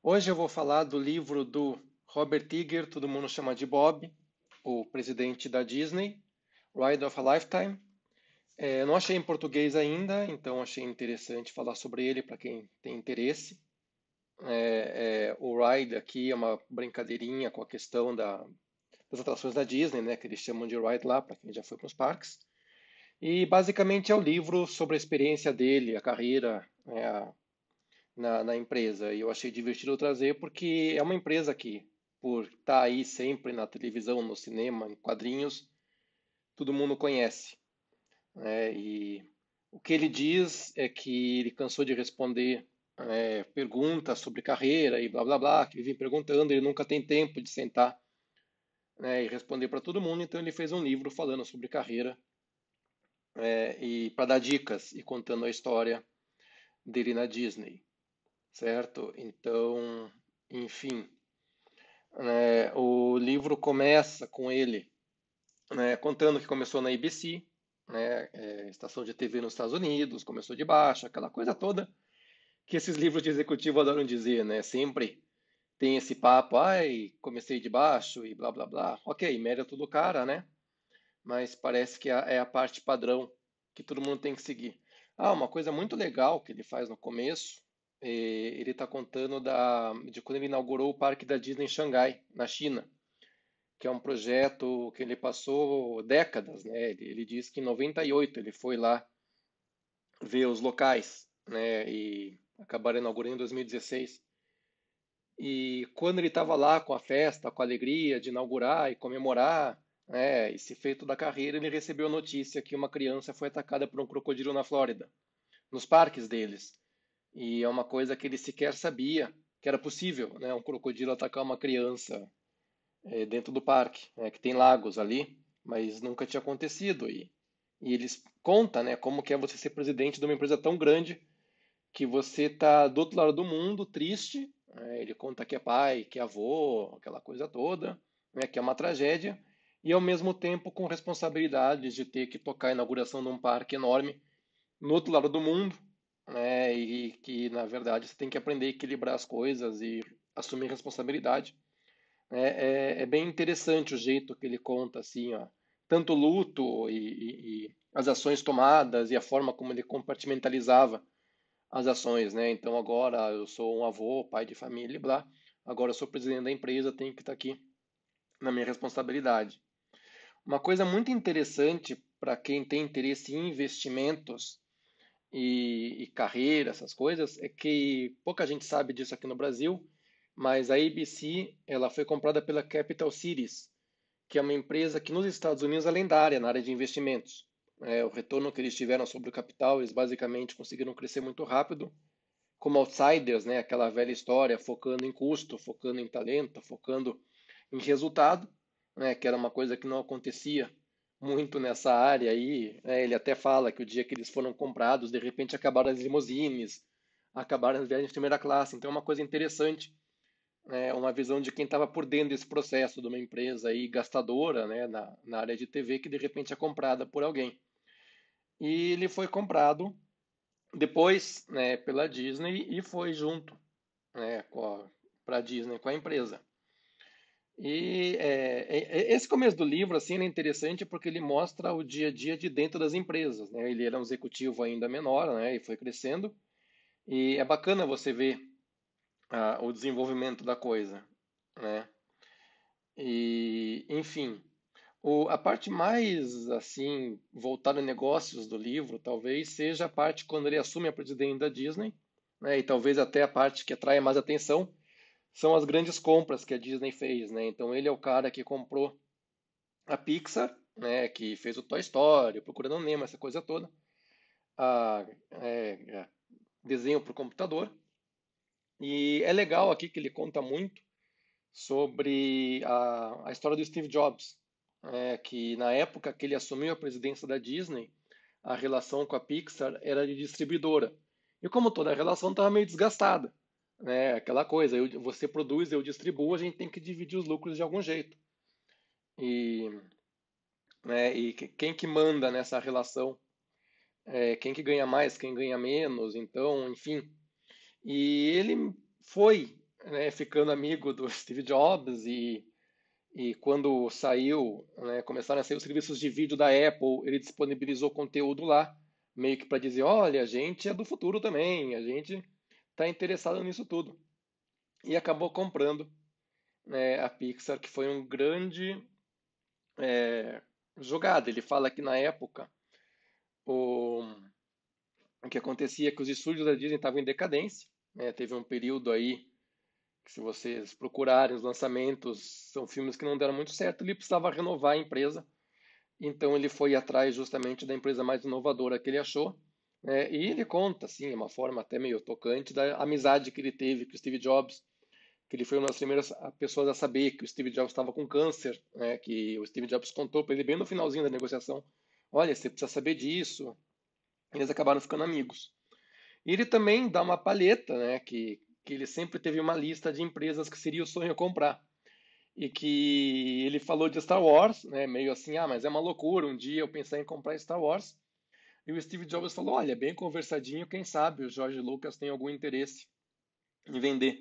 Hoje eu vou falar do livro do Robert Iger, todo mundo chama de Bob, o presidente da Disney, Ride of a Lifetime. Eu não achei em português ainda, então achei interessante falar sobre ele para quem tem interesse. O Ride aqui é uma brincadeirinha com a questão das atrações da Disney, né, que eles chamam de Ride lá, para quem já foi para os parques. E basicamente é o livro sobre a experiência dele, a carreira, né, na empresa. E eu achei divertido trazer porque é uma empresa que, por estar aí sempre na televisão, no cinema, em quadrinhos, todo mundo conhece, né? E o que ele diz é que ele cansou de responder perguntas sobre carreira e blá blá blá, que vivem perguntando, ele nunca tem tempo de sentar, né, e responder para todo mundo, então ele fez um livro falando sobre carreira e para dar dicas e contando a história dele na Disney, certo? Então, enfim, o livro começa com ele, né, contando que começou na ABC, né, estação de TV nos Estados Unidos, começou de baixo, aquela coisa toda que esses livros de executivo adoram dizer, né? Sempre tem esse papo, ai, comecei de baixo e blá blá blá. Ok, mérito do cara, né? Mas parece que é a parte padrão que todo mundo tem que seguir. Ah, uma coisa muito legal que ele faz no começo, ele está contando de quando ele inaugurou o parque da Disney em Xangai, na China, que é um projeto que ele passou décadas, né? Ele diz que em 98 ele foi lá ver os locais, né? E acabaram inaugurando em 2016. E quando ele estava lá com a festa, com a alegria de inaugurar e comemorar, né, esse feito da carreira, ele recebeu a notícia que uma criança foi atacada por um crocodilo na Flórida, nos parques deles. E é uma coisa que ele sequer sabia que era possível, né, um crocodilo atacar uma criança dentro do parque, né, que tem lagos ali, mas nunca tinha acontecido. E eles contam, né, como que é você ser presidente de uma empresa tão grande que você tá do outro lado do mundo, triste. Ele conta que é pai, que é avô, aquela coisa toda, né, que é uma tragédia, e ao mesmo tempo com responsabilidades de ter que tocar a inauguração de um parque enorme no outro lado do mundo, né, e que na verdade você tem que aprender a equilibrar as coisas e assumir responsabilidade. É bem interessante o jeito que ele conta, assim, ó, tanto o luto e as ações tomadas e a forma como ele compartimentalizava as ações, né? Então agora eu sou um avô, pai de família, e blá. Agora eu sou presidente da empresa, tenho que estar aqui na minha responsabilidade. Uma coisa muito interessante para quem tem interesse em investimentos e carreira, essas coisas, é que pouca gente sabe disso aqui no Brasil, mas a ABC ela foi comprada pela Capital Cities, que é uma empresa que nos Estados Unidos é lendária na área de investimentos. O retorno que eles tiveram sobre o capital, eles basicamente conseguiram crescer muito rápido, como outsiders, né? Aquela velha história, focando em custo, focando em talento, focando em resultado, né? Que era uma coisa que não acontecia muito nessa área aí, né? Ele até fala que o dia que eles foram comprados, de repente acabaram as limusines, acabaram as viagens de primeira classe. Então é uma coisa interessante, né? Uma visão de quem estava por dentro desse processo de uma empresa aí gastadora, né? Na área de TV que de repente é comprada por alguém. E ele foi comprado depois, né, pela Disney e foi junto, né, para a Disney com a empresa. E esse começo do livro assim é interessante porque ele mostra o dia a dia de dentro das empresas, né? Ele era um executivo ainda menor, né, e foi crescendo. E é bacana você ver o desenvolvimento da coisa, né? E enfim, a parte mais assim voltada a negócios do livro, talvez seja a parte quando ele assume a presidência da Disney, né? E talvez até a parte que atrai mais atenção são as grandes compras que a Disney fez, né? Então ele é o cara que comprou a Pixar, né? Que fez o Toy Story, o Procurando Nemo, essa coisa toda, a, desenho para o computador. E é legal aqui que ele conta muito sobre a história do Steve Jobs, que na época que ele assumiu a presidência da Disney, a relação com a Pixar era de distribuidora. E como toda relação estava meio desgastada, né? Aquela coisa, você produz, eu distribuo, a gente tem que dividir os lucros de algum jeito. E, quem que manda nessa relação? Quem que ganha mais, quem ganha menos? Então, enfim. E ele foi né, ficando amigo do Steve Jobs e quando saiu, né, começaram a sair os serviços de vídeo da Apple, ele disponibilizou conteúdo lá, meio que para dizer, olha, a gente é do futuro também, a gente está interessado nisso tudo. E acabou comprando, né, a Pixar, que foi um grande jogada. Ele fala que na época o, o que acontecia é que os estúdios da Disney estavam em decadência, né, teve um período aí que se vocês procurarem os lançamentos, são filmes que não deram muito certo, ele precisava renovar a empresa. Então ele foi atrás justamente da empresa mais inovadora que ele achou, né? E ele conta, assim, uma forma até meio tocante, da amizade que ele teve com o Steve Jobs, que ele foi uma das primeiras pessoas a saber que o Steve Jobs estava com câncer, né? Que o Steve Jobs contou para ele bem no finalzinho da negociação, olha, você precisa saber disso. Eles acabaram ficando amigos. E ele também dá uma palheta, né? Que ele sempre teve uma lista de empresas que seria o sonho comprar e que ele falou de Star Wars, né, meio assim, ah, mas é uma loucura, um dia eu pensei em comprar Star Wars, e o Steve Jobs falou, olha, bem conversadinho, quem sabe o George Lucas tem algum interesse em vender.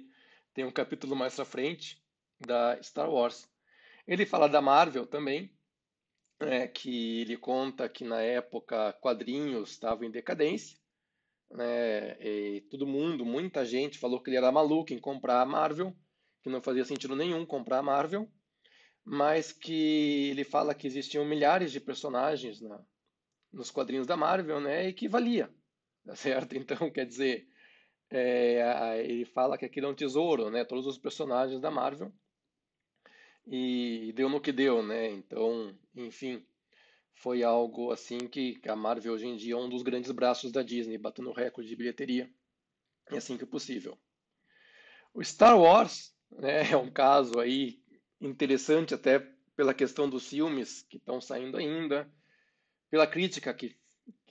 Tem um capítulo mais pra frente da Star Wars. Ele fala da Marvel também, que ele conta que na época quadrinhos estavam em decadência, né, e todo mundo, muita gente falou que ele era maluco em comprar a Marvel, que não fazia sentido nenhum comprar a Marvel, mas que ele fala que existiam milhares de personagens nos quadrinhos da Marvel, né, e que valia, tá certo? Então, quer dizer, ele fala que aquilo é um tesouro, né, todos os personagens da Marvel, e deu no que deu, né? Então, enfim, foi algo assim que a Marvel hoje em dia é um dos grandes braços da Disney, batendo recorde de bilheteria, é assim que é possível. O Star Wars, né, é um caso aí interessante até pela questão dos filmes que estão saindo ainda, pela crítica que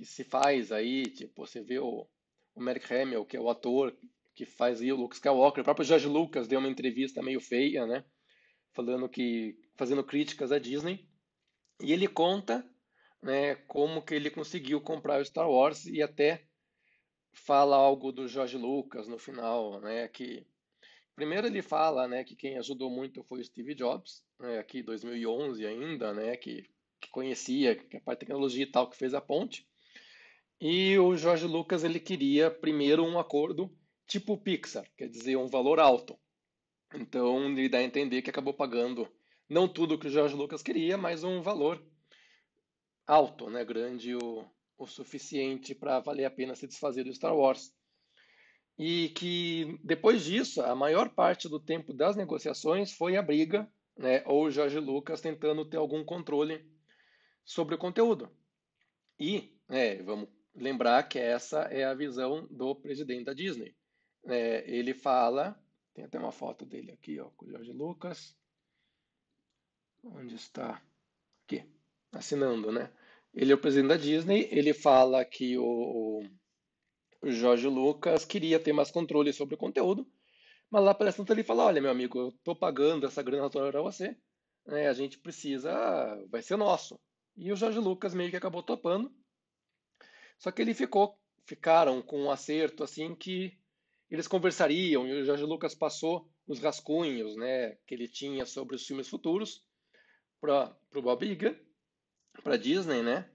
se faz aí, tipo, você vê o Mark Hamill, que é o ator que faz aí o Luke Skywalker, o próprio George Lucas deu uma entrevista meio feia, né, fazendo críticas à Disney, e ele conta, né, como que ele conseguiu comprar o Star Wars e até fala algo do George Lucas no final, né, que primeiro ele fala, né, que quem ajudou muito foi o Steve Jobs, né, aqui em 2011 ainda, né, que conhecia que a parte de tecnologia e tal, que fez a ponte. E o George Lucas ele queria primeiro um acordo tipo Pixar, quer dizer, um valor alto. Então ele dá a entender que acabou pagando não tudo que o George Lucas queria, mas um valor alto, né, grande o suficiente para valer a pena se desfazer do Star Wars. E que depois disso, a maior parte do tempo das negociações foi a briga, né, ou o George Lucas tentando ter algum controle sobre o conteúdo. E vamos lembrar que essa é a visão do presidente da Disney. Ele fala, tem até uma foto dele aqui, ó, com o George Lucas. Onde está? Aqui, assinando, né? Ele é o presidente da Disney. Ele fala que o George Lucas queria ter mais controle sobre o conteúdo, mas lá para tanto ele fala: olha, meu amigo, eu estou pagando essa grana toda para você, né? A gente precisa, vai ser nosso. E o George Lucas meio que acabou topando. Só que ficaram com um acerto assim que eles conversariam e o Jorge Lucas passou os rascunhos, né, que ele tinha sobre os filmes futuros para o Bob Iger, para Disney, né?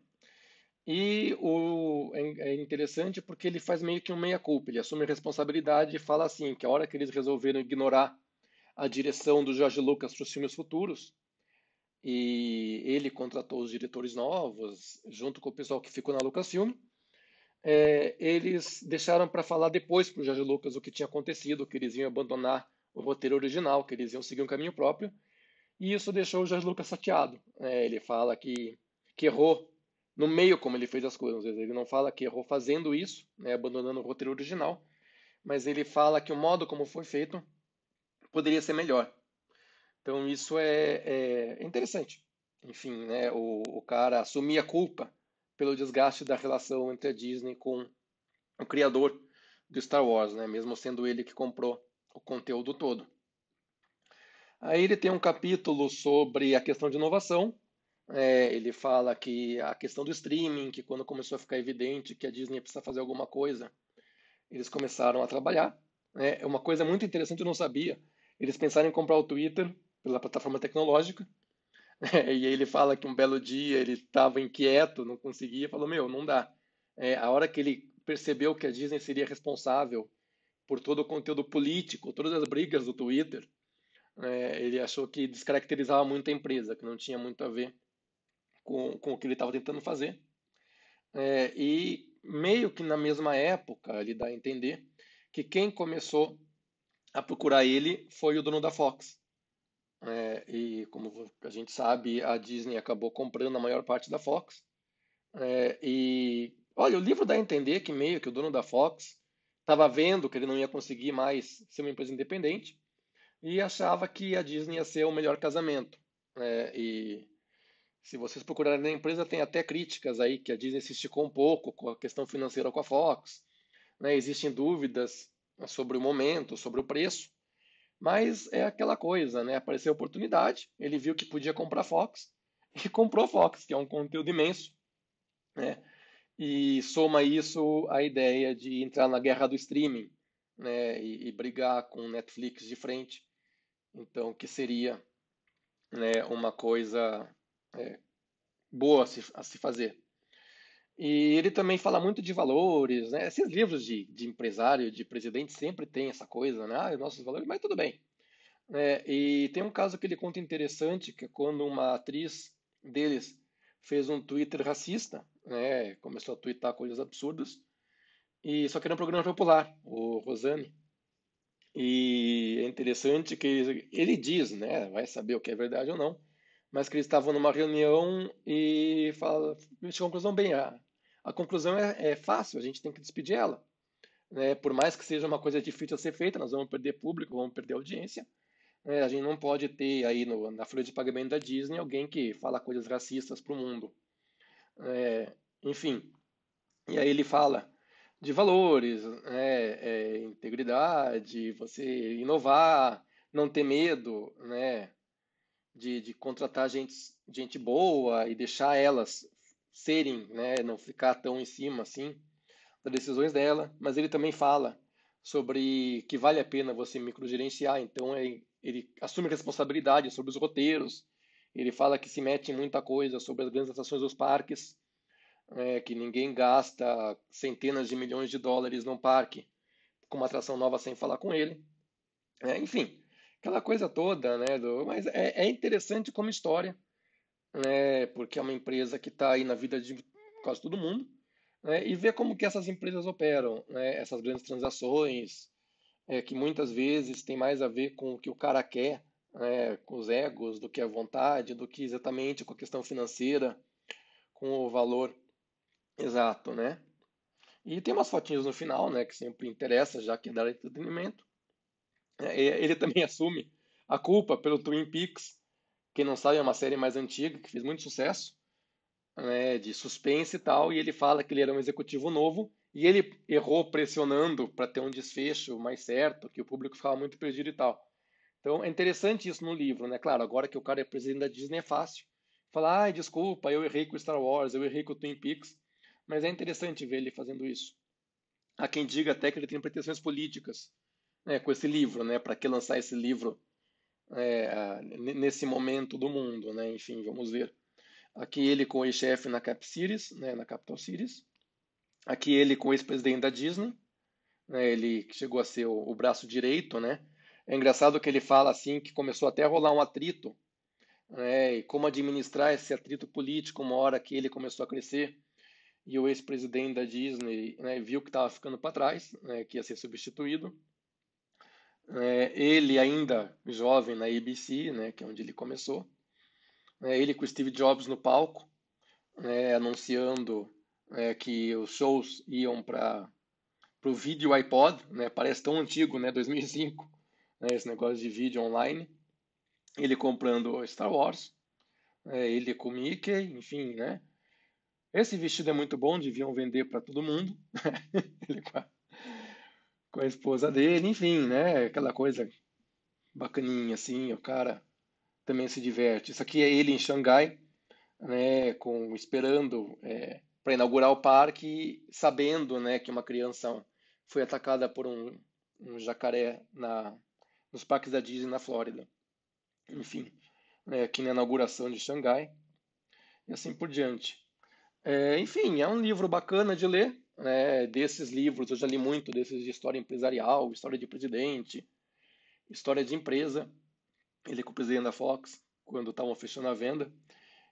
É interessante porque ele faz meio que um meia-culpa, ele assume a responsabilidade e fala assim que a hora que eles resolveram ignorar a direção do Jorge Lucas para os filmes futuros e ele contratou os diretores novos junto com o pessoal que ficou na Lucasfilm, eles deixaram para falar depois para o Jorge Lucas o que tinha acontecido, que eles iam abandonar o roteiro original, que eles iam seguir um caminho próprio, e isso deixou o Jorge Lucas chateado. Ele fala que errou no meio como ele fez as coisas. Ele não fala que errou fazendo isso, né, abandonando o roteiro original, mas ele fala que o modo como foi feito poderia ser melhor. Então isso é interessante. Enfim, né, o cara assumir a culpa pelo desgaste da relação entre a Disney com o criador do Star Wars, né? Mesmo sendo ele que comprou o conteúdo todo. Aí ele tem um capítulo sobre a questão de inovação. Ele fala que a questão do streaming, que quando começou a ficar evidente que a Disney precisa fazer alguma coisa, eles começaram a trabalhar. É uma coisa muito interessante, eu não sabia. Eles pensaram em comprar o Twitter pela plataforma tecnológica, e aí ele fala que um belo dia ele estava inquieto, não conseguia, falou, meu, não dá. A hora que ele percebeu que a Disney seria responsável por todo o conteúdo político, todas as brigas do Twitter, ele achou que descaracterizava muito a empresa, que não tinha muito a ver com o que ele estava tentando fazer. E meio que na mesma época, ele dá a entender que quem começou a procurar ele foi o dono da Fox. E como a gente sabe, a Disney acabou comprando a maior parte da Fox. E olha, o livro dá a entender que meio que o dono da Fox estava vendo que ele não ia conseguir mais ser uma empresa independente e achava que a Disney ia ser o melhor casamento. E se vocês procurarem na empresa, tem até críticas aí que a Disney se esticou um pouco com a questão financeira com a Fox. Existem dúvidas sobre o momento, sobre o preço, mas é aquela coisa, né? Apareceu a oportunidade, ele viu que podia comprar a Fox e comprou a Fox, que é um conteúdo imenso, né? E soma isso a ideia de entrar na guerra do streaming, né? E brigar com o Netflix de frente. Então, que seria, né, uma coisa é, boa a se fazer. E ele também fala muito de valores, né? Esses livros de empresário, de presidente, sempre tem essa coisa, né? Os nossos valores, mas tudo bem. E tem um caso que ele conta interessante, que é quando uma atriz deles fez um Twitter racista, né? Começou a twittar coisas absurdas, e só que era um programa popular, o Rosane. E é interessante que ele diz, né? Vai saber o que é verdade ou não, mas que eles estavam numa reunião e fala, chegou à conclusão, bem, a conclusão é fácil, a gente tem que despedir ela, né? Por mais que seja uma coisa difícil a ser feita, nós vamos perder público, vamos perder audiência, né? A gente não pode ter aí na folha de pagamento da Disney alguém que fala coisas racistas para o mundo. Enfim, e aí ele fala de valores, né? Integridade, você inovar, não ter medo, né? De contratar gente boa e deixar elas serem, né? Não ficar tão em cima assim das decisões dela. Mas ele também fala sobre que vale a pena você microgerenciar, então ele assume responsabilidade sobre os roteiros. Ele fala que se mete em muita coisa sobre as grandes atrações dos parques, que ninguém gasta centenas de milhões de dólares num parque com uma atração nova sem falar com ele. Enfim, aquela coisa toda, né? Mas é interessante como história, né? Porque é uma empresa que está aí na vida de quase todo mundo, né? E ver como que essas empresas operam, né? Essas grandes transações, que muitas vezes tem mais a ver com o que o cara quer, né? Com os egos, do que a vontade, do que exatamente com a questão financeira, com o valor exato, né? E tem umas fotinhas no final, né? Que sempre interessa, já que é dar entretenimento. Ele também assume a culpa pelo Twin Peaks. Quem não sabe, é uma série mais antiga que fez muito sucesso, né, de suspense e tal, e ele fala que ele era um executivo novo e ele errou pressionando para ter um desfecho mais certo, que o público ficava muito perdido e tal. Então é interessante isso no livro, né? Claro, agora que o cara é presidente da Disney é fácil falar, ai, desculpa, eu errei com Star Wars, eu errei com o Twin Peaks, mas é interessante ver ele fazendo isso. Há quem diga até que ele tem pretensões políticas, né, com esse livro, né? Para que lançar esse livro nesse momento do mundo, né? Enfim, vamos ver. Aqui ele com o ex-chefe na Cap Cities, né, na Capital Cities. Aqui ele com o ex-presidente da Disney, né, ele chegou a ser o braço direito, né? É engraçado que ele fala assim que começou até a rolar um atrito, né, e como administrar esse atrito político uma hora que ele começou a crescer e o ex-presidente da Disney, né, viu que estava ficando para trás, né, que ia ser substituído. Ele ainda jovem na ABC, né, que é onde ele começou, ele com o Steve Jobs no palco, anunciando que os shows iam para o vídeo iPod, né, parece tão antigo, né, 2005, né, esse negócio de vídeo online. Ele comprando Star Wars, ele com Mickey, enfim, né? Esse vestido é muito bom, deviam vender para todo mundo. Ele com a esposa dele, enfim, né? Aquela coisa bacaninha assim, o cara também se diverte. Isso aqui é ele em Xangai, né, esperando para inaugurar o parque, sabendo, né, que uma criança foi atacada por um jacaré nos parques da Disney na Flórida. Enfim, aqui na inauguração de Xangai e assim por diante. Enfim, é um livro bacana de ler. Desses livros, eu já li muito desses de história empresarial, história de presidente, história de empresa. Ele com o presidente da Fox, quando estavam fechando a venda.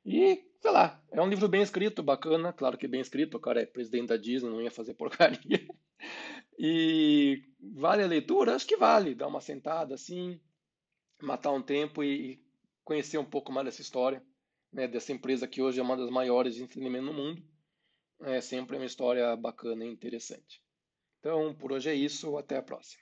E, sei lá, é um livro bem escrito, bacana. Claro que bem escrito, o cara é presidente da Disney, não ia fazer porcaria. E vale a leitura? Acho que vale. Dar uma sentada assim, matar um tempo e conhecer um pouco mais dessa história, né, dessa empresa que hoje é uma das maiores de entretenimento no mundo. É sempre uma história bacana e interessante. Então, por hoje é isso. Até a próxima.